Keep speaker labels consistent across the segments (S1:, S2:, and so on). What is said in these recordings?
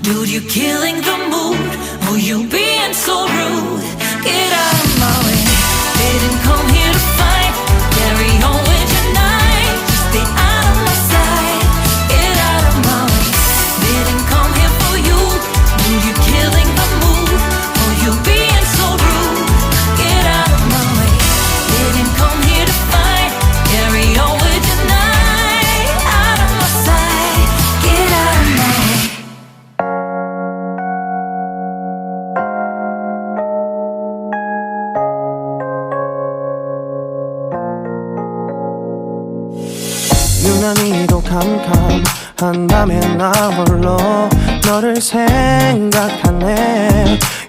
S1: Dude, you're killing the mood. Oh, you being so rude. Get out of my way. Didn't come here to fight. Carry on with your night. Just stay out of my sight. Get out of my way. Didn't come here for you. Dude, you're killing the mood. Oh, you being so rude. Get out of my way. Didn't come here to fight. Carry on with your night. Out of my sight. Get out of my way.
S2: 유난히도 캄캄한 밤에 나 홀로 너를 생각하네.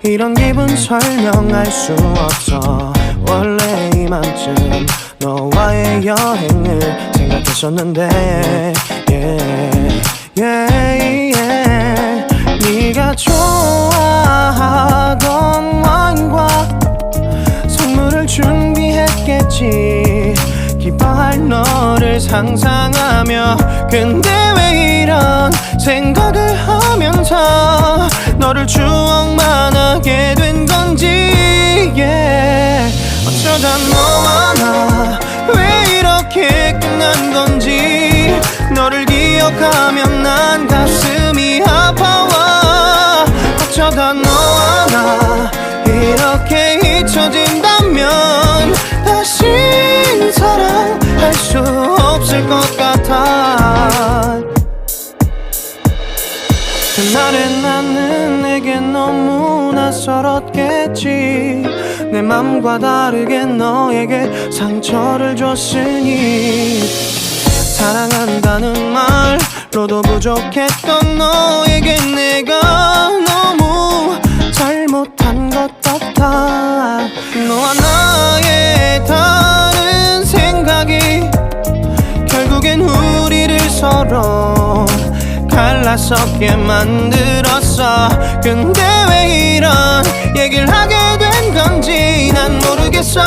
S2: 이런 기분 설명할 수 없어. 원래 이맘쯤 너와의 여행을 생각했었는데 네가 좋아하던 와인과 선물을 준비했겠지. 기뻐할 너를 상상하며. 근데 왜 이런 생각을 하면서 너를 추억만 하게 된 건지. 어쩌다 너와 나 왜 이렇게 끝난 건지. 너를 기억하면 난 가슴이 아파와. 어쩌다 너와 나 이렇게 잊혀진다면 다시 사랑할 수 없을 것 같아. 그날의 나는 내게 너무 낯설었겠지. 내 맘과 다르게 너에게 상처를 줬으니. 사랑한다는 말로도 부족했던 너에게 내가 너무 잘못한 것 같아. 너와 나의 다른 생각이 결국엔 우리를 서로 갈라서게 만들었어. 근데 왜 이런 얘기를 하게 된 건지 난 모르겠어.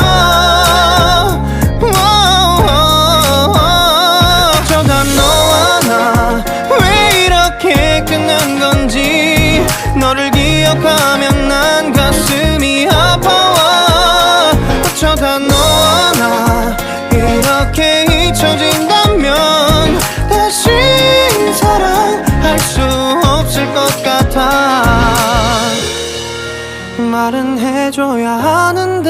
S2: 어쩌다 너와 나 왜 이렇게 끝난 건지. 너를 기억하면 난 가슴이 아파와. 어쩌다 너와 나 이렇게 잊혀진다면 다시 사랑할 수 없을 것 같아. 말은 해줘야 하는데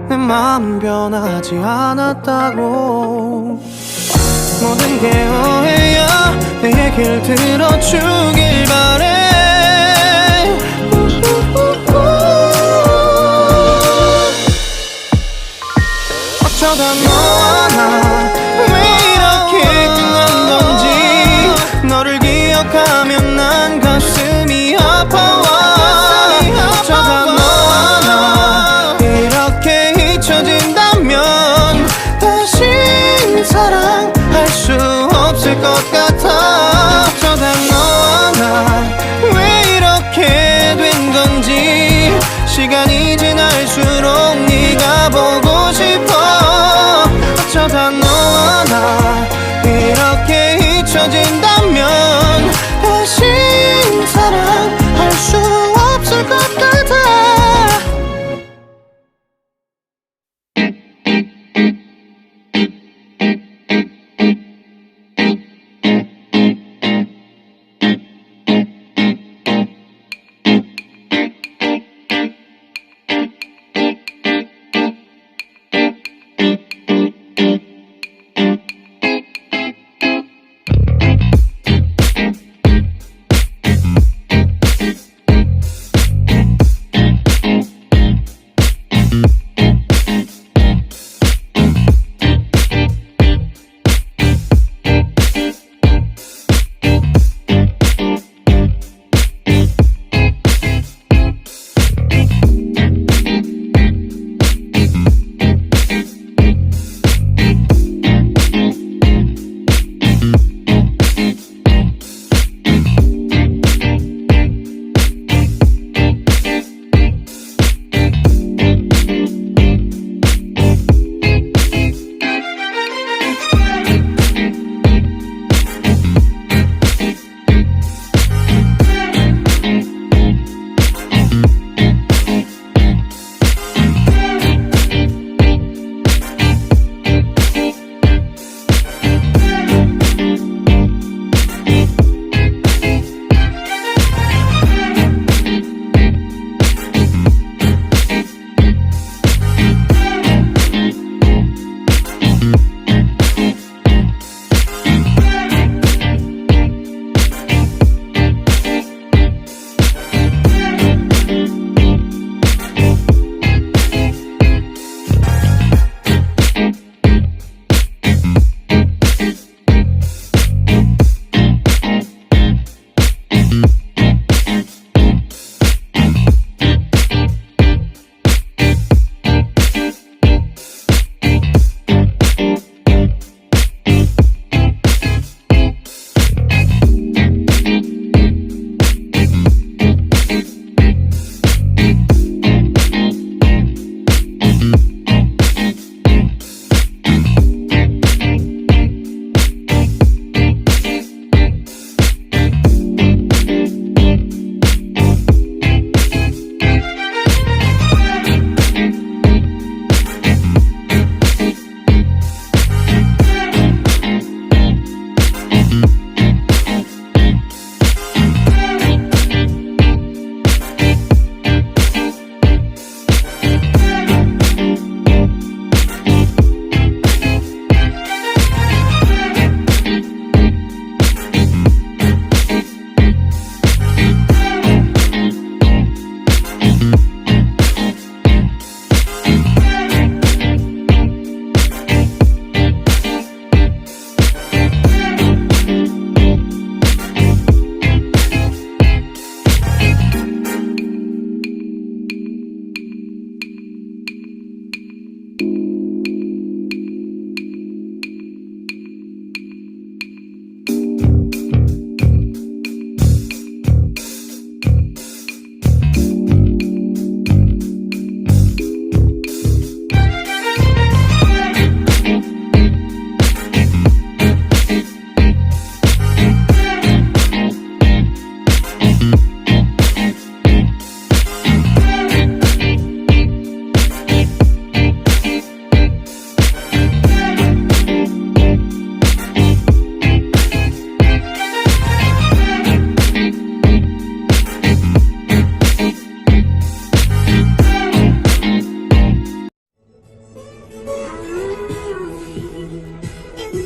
S2: 내 마음은 변하지 않았다고. 모든 게 오해야. 내 얘기를 들어주길 바래. 어쩌다 너와 나 왜 이렇게 끝난 건지. 너를 기억하면 난 가슴이 아파와. 어쩌다 너와 나 이렇게 잊혀진다면 다시 사랑할 수 없을 것 같아. 어쩌다 너와 나 왜 이렇게 된 건지. 시간이 지날수록 네가 보고 싶어. 어쩌다 너와 나 이렇게 잊혀진다면 다시 사랑할 수 없을 것 같아.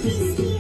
S3: fIRST